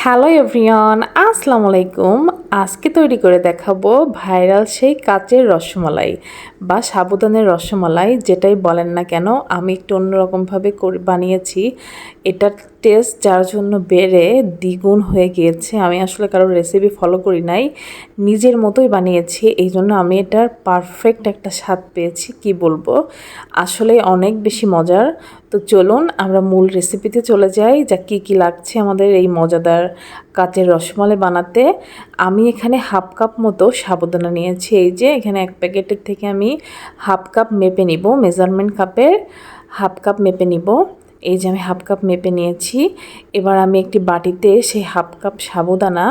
Hello everyone, আসসালামু আলাইকুম। আজকে তৈরি করে দেখাবো ভাইরাল সেই কাচের রসমালাই বা সাবুদানের রসমালাই, যেটাই বলেন না কেন। আমি একটু অন্যরকমভাবে বানিয়েছি। এটার টেস্ট যার জন্য বেড়ে দ্বিগুণ হয়ে গিয়েছে। আমি আসলে কারোর রেসিপি ফলো করি নাই, নিজের মতোই বানিয়েছি। এই জন্য আমি এটার পারফেক্ট একটা স্বাদ পেয়েছি, কি বলবো, আসলে অনেক বেশি মজার। তো চলুন আমরা মূল রেসিপিতে চলে যাই, যা কী লাগছে আমাদের এই মজাদার কাচের রসমালাই বানাতে। আমি এখানে হাফ কাপ মতো সাবুদানা নিয়েছি। এই যে এখানে এক প্যাকেটের থেকে আমি হাফ কাপ মেপে নিব, মেজারমেন্ট কাপের হাফ কাপ মেপে নিব। এই যে আমি হাফ কাপ মেপে নিয়েছি। এবার আমি একটি বাটিতে সেই হাফ কাপ সাবুদানা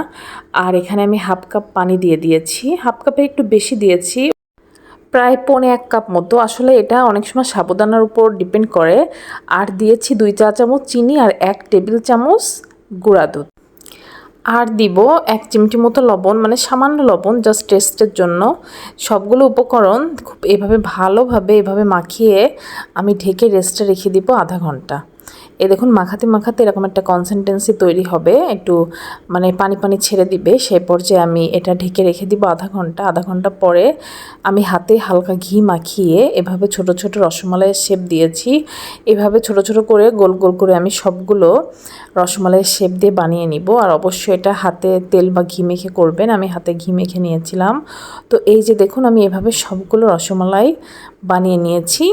আর এখানে আমি হাফ কাপ পানি দিয়ে দিয়েছি। হাফ কাপে একটু বেশি দিয়েছি, প্রায় 1.25 কাপ মতো। আসলে এটা অনেক সময় সাবুদানার উপর ডিপেন্ড করে। আর দিয়েছি 2 চা চামচ চিনি আর 1 টেবিল চামচ গুঁড়া দুধ। আর দিব 1 চিমটি মতো লবণ, মানে সামান্য লবণ, জাস্ট টেস্টের জন্য। সবগুলো উপকরণ খুব ভালোভাবে এভাবে মাখিয়ে আমি ঢেকে রেস্টে রেখে দিব আধা ঘন্টা। দেখুন মাখাতে মাখাতে এরকম একটা কনসিস্টেন্সি তৈরি হবে, একটু মানে পানি পানি ছেড়ে দিবে। সেই পর্যায়ে আমি এটা ঢেকে রেখে দিব আধা ঘন্টা। আধা ঘন্টা পরে আমি হাতে হালকা ঘি মাখিয়ে এভাবে ছোট ছোট রসমালাইয়ের শেপ দিয়েছি। এভাবে ছোট ছোট করে গোল গোল করে আমি সবগুলো রসমালাইয়ের শেপ দিয়ে বানিয়ে নিব। আর অবশ্যই এটা হাতে তেল বা ঘি মেখে করবেন। আমি হাতে ঘি মেখে নিয়েছিলাম। তো এই যে দেখুন আমি এভাবে সবগুলো রসমালাই বানিয়ে নিয়েছি।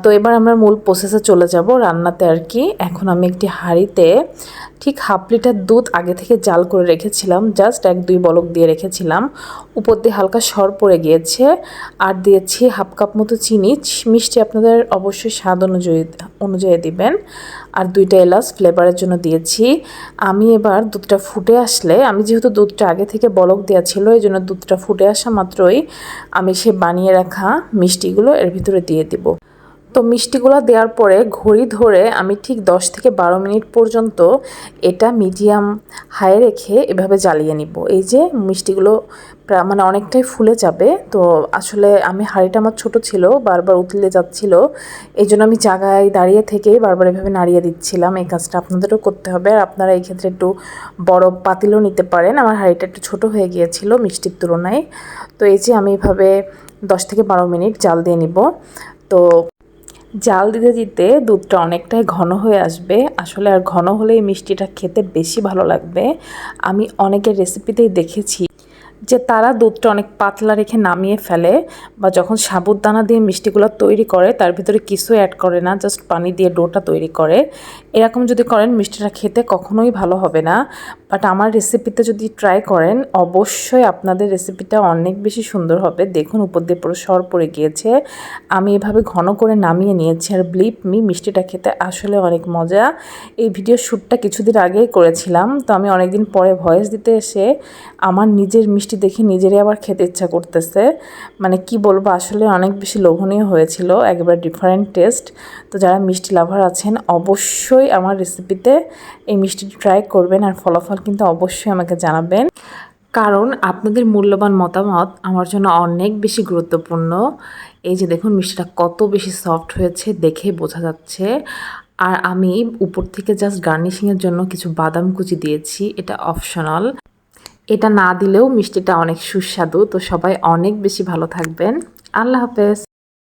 তো এবার আমরা মূল প্রসেসে চলে যাব, রান্নাতে আর কি। এখন আমি একটি হাঁড়িতে ঠিক হাফ লিটার দুধ আগে থেকে জাল করে রেখেছিলাম, জাস্ট 1-2 বলক দিয়ে রেখেছিলাম। উপর দিয়ে হালকা সর পড়ে গিয়েছে। আর দিয়েছি হাফ কাপ মতো চিনি। মিষ্টি আপনাদের অবশ্যই স্বাদ অনুযায়ী দিবেন। আর 2টা এলাচ ফ্লেভারের জন্য দিয়েছি। আমি এবার দুধটা ফুটে আসলে, আমি যেহেতু দুধটা আগে থেকে বলক দেওয়া ছিল, এই জন্য দুধটা ফুটে আসা মাত্রই আমি সে বানিয়ে রাখা মিষ্টিগুলো এর ভিতরে দিয়ে দিব। তো মিষ্টিগুলো দেওয়ার পরে ঘড়ি ধরে আমি ঠিক 10 থেকে 12 মিনিট পর্যন্ত এটা মিডিয়াম হাই রেখে এভাবে জ্বালিয়ে নিব। এই যে মিষ্টিগুলো মানে অনেকটাই ফুলে যাবে। তো আসলে আমি হাঁড়িটা আমার ছোট ছিল, বারবার উতলে যাচ্ছিল। এই জন্য আমি জায়গায় দাঁড়িয়ে থেকে বারবার এভাবে নাড়িয়ে দিচ্ছিলাম। এই কাজটা আপনাদেরও করতে হবে। আর আপনারা এই ক্ষেত্রে একটু বড় পাতিলও নিতে পারেন। আমার হাঁড়িটা একটু ছোট হয়ে গিয়েছিল মিষ্টির তুলনায়। তো এই যে আমি এভাবে 10 থেকে 12 মিনিট জাল দিয়ে নিব। তো জাল দিতে দিতে দুধটা অনেকটাই ঘন হয়ে আসবে। আসলে আর ঘন হলে এই মিষ্টিটা খেতে বেশি ভালো লাগবে। আমি অনেকের রেসিপিতেই দেখেছি যে তারা দুধটা অনেক পাতলা রেখে নামিয়ে ফেলে, বা যখন সাবুদানা দিয়ে মিষ্টিগুলো তৈরি করে তার ভিতরে কিছু অ্যাড করে না, জাস্ট পানি দিয়ে ডোটা তৈরি করে। এরকম যদি করেন মিষ্টিটা খেতে কখনোই ভালো হবে না। বাট আমার রেসিপিতে যদি ট্রাই করেন, অবশ্যই আপনাদের রেসিপিটা অনেক বেশি সুন্দর হবে। দেখুন উপর দিয়ে পুরো সর পড়ে গিয়েছে। আমি এভাবে ঘন করে নামিয়ে নিয়েছি। আর বিলিভ মি, মিষ্টিটা খেতে আসলে অনেক মজা। এই ভিডিও শ্যুটটা কিছুদিন আগেই করেছিলাম। তো আমি অনেকদিন পরে ভয়েস দিতে এসে আমার নিজের মিষ্টি দেখে নিজেরই আবার খেতে ইচ্ছা করতেছে। মানে কি বলবো, আসলে অনেক বেশি লোভনীয় হয়েছিল, একেবারে ডিফারেন্ট টেস্ট। তো যারা মিষ্টি লাভার আছেন অবশ্যই আমার রেসিপিতে এই মিষ্টিটি ট্রাই করবেন। আর ফলাফল কিন্তু অবশ্যই আমাকে জানাবেন, কারণ আপনাদের মূল্যবান মতামত আমার জন্য অনেক বেশি গুরুত্বপূর্ণ। এই যে দেখুন মিষ্টিটা কত বেশি সফট হয়েছে দেখে বোঝা যাচ্ছে। আর আমি উপর থেকে জাস্ট গার্নিশিংয়ের জন্য কিছু বাদাম কুচি দিয়েছি, এটা অপশনাল। এটা না দিলেও মিষ্টিটা অনেক সুস্বাদু। তো সবাই অনেক বেশি ভালো থাকবেন। আল্লাহ হাফেজ।